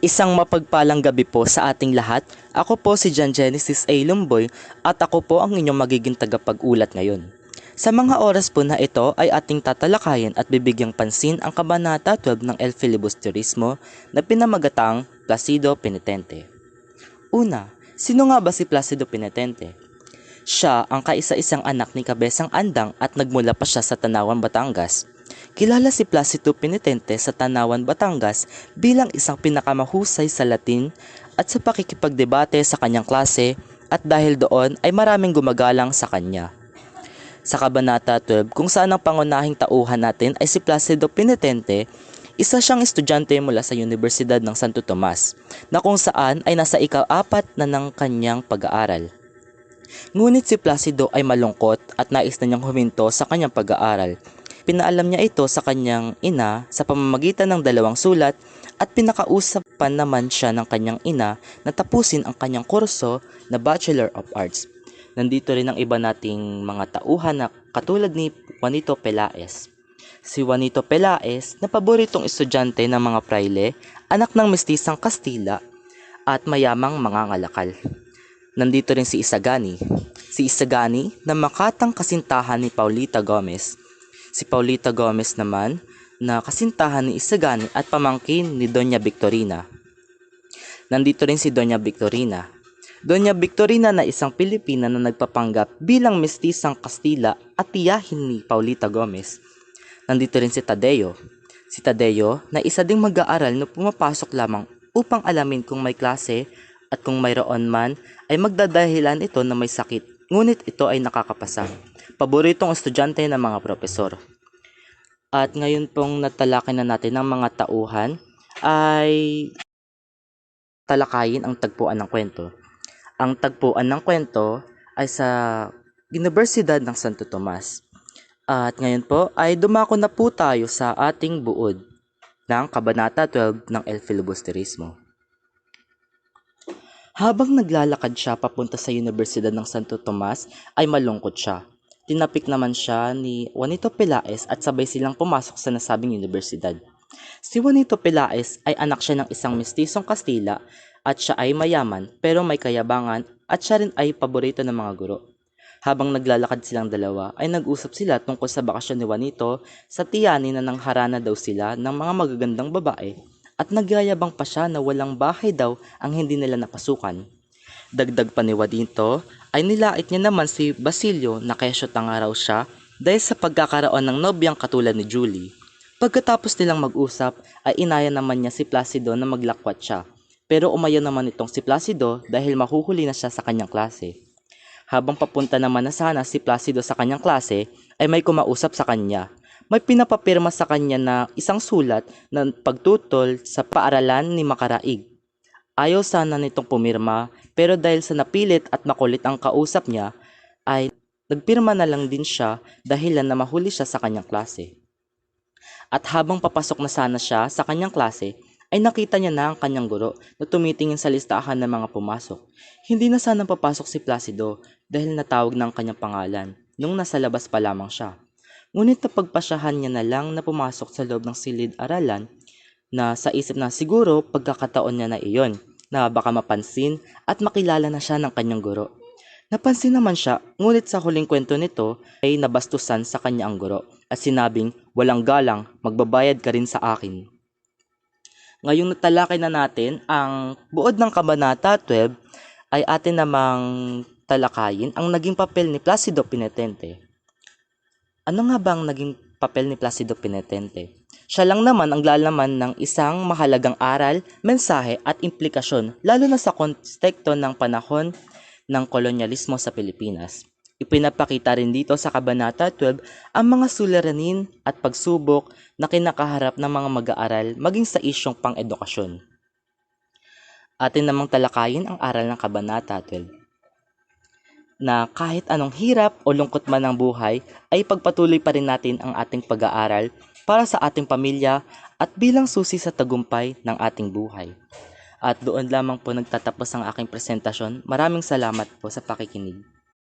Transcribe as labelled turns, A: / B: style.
A: Isang mapagpalang gabi po sa ating lahat. Ako po si John Genesis A. Lumboy at ako po ang inyong magiging tagapag-ulat ngayon. Sa mga oras po na ito ay ating tatalakayin at bibigyang pansin ang Kabanata 12 ng El Filibusterismo na pinamagatang Placido Penitente. Una, sino nga ba si Placido Penitente? Siya ang kaisa-isang anak ni Kabesang Andang at nagmula pa siya sa Tanawan, Batangas. Kilala si Placido Penitente sa Tanawan, Batangas bilang isang pinakamahusay sa Latin at sa pakikipagdebate sa kanyang klase at dahil doon ay maraming gumagalang sa kanya. Sa Kabanata 12 kung saan ang pangunahing tauhan natin ay si Placido Penitente, isa siyang estudyante mula sa Universidad ng Santo Tomas na kung saan ay nasa ika-4 na ng kanyang pag-aaral. Ngunit si Placido ay malungkot at nais na niyang huminto sa kanyang pag-aaral. Pinaalam niya ito sa kanyang ina sa pamamagitan ng 2 sulat at pinakausapan naman siya ng kanyang ina na tapusin ang kanyang kurso na Bachelor of Arts. Nandito rin ang iba nating mga tauhan na katulad ni Juanito Pelaez. Si Juanito Pelaez na paboritong estudyante ng mga praile, anak ng mestisang Kastila at mayamang mangangalakal. Nandito rin si Isagani. Si Isagani na makatang kasintahan ni Paulita Gomez. Si Paulita Gomez naman na kasintahan ni Isagani at pamangkin ni Doña Victorina. Nandito rin si Doña Victorina. Doña Victorina na isang Pilipina na nagpapanggap bilang mestisang Kastila at tiyahin ni Paulita Gomez. Nandito rin si Tadeo. Si Tadeo na isa ding mag-aaral na pumapasok lamang upang alamin kung may klase at kung mayroon man ay magdadahilan ito na may sakit, ngunit ito ay nakakapasa. Paboritong estudyante ng mga profesor. At ngayon pong natalakay na natin ng mga tauhan ay talakayin ang tagpuan ng kwento. Ang tagpuan ng kwento ay sa Universidad ng Santo Tomas. At ngayon po ay dumako na po tayo sa ating buod ng Kabanata 12 ng El Filibusterismo. Habang naglalakad siya papunta sa Universidad ng Santo Tomas ay malungkot siya. Tinapik naman siya ni Juanito Pelaez at sabay silang pumasok sa nasabing universidad. Si Juanito Pelaez ay anak siya ng isang mestisong Kastila at siya ay mayaman pero may kayabangan at siya rin ay paborito ng mga guro. Habang naglalakad silang dalawa ay nag-usap sila tungkol sa bakasyon ni Juanito sa tiyanin na nangharana daw sila ng mga magagandang babae at nagyayabang pa siya na walang bahay daw ang hindi nila napasukan. Dagdag pa ni Juanito ay nilait niya naman si Basilio na kesyo tanga raw siya dahil sa pagkakaroon ng nobyang katulad ni Julie. Pagkatapos nilang mag-usap ay inaya naman niya si Placido na maglakwat siya. Pero umayaw naman itong si Placido dahil mahuhuli na siya sa kanyang klase. Habang papunta naman na sana si Placido sa kanyang klase ay may kumausap sa kanya. May pinapapirma sa kanya na isang sulat na pagtutol sa paaralan ni Makaraig. Ayaw sana nitong pumirma pero dahil sa napilit at makulit ang kausap niya ay nagpirma na lang din siya dahilan na mahuli siya sa kanyang klase. At habang papasok na sana siya sa kanyang klase ay nakita niya na ang kanyang guro na tumitingin sa listahan ng mga pumasok. Hindi na sana papasok si Placido dahil natawag ng kanyang pangalan nung nasa labas pa lamang siya. Ngunit napagpasyahan niya na lang na pumasok sa loob ng silid-aralan na sa isip na siguro pagkakataon niya na iyon na baka mapansin at makilala na siya ng kanyang guro. Napansin naman siya, ngunit sa huling kwento nito ay nabastusan sa kanya ang guro at sinabing, "Walang galang, magbabayad ka rin sa akin." Ngayong natalakay na natin ang buod ng Kabanata 12 ay atin namang talakayin ang naging papel ni Placido Penitente. Ano nga ba ang naging papel ni Placido Penitente? Siya lang naman ang lalaman ng isang mahalagang aral, mensahe at implikasyon lalo na sa konteksto ng panahon ng kolonyalismo sa Pilipinas. Ipinapakita rin dito sa Kabanata 12 ang mga suliranin at pagsubok na kinakaharap ng mga mag-aaral maging sa isyong pang-edukasyon. Atin namang talakayin ang aral ng Kabanata 12 na kahit anong hirap o lungkot man ng buhay ay pagpatuloy pa rin natin ang ating pag-aaral para sa ating pamilya at bilang susi sa tagumpay ng ating buhay. At doon lamang po nagtatapos ang aking presentasyon. Maraming salamat po sa pakikinig.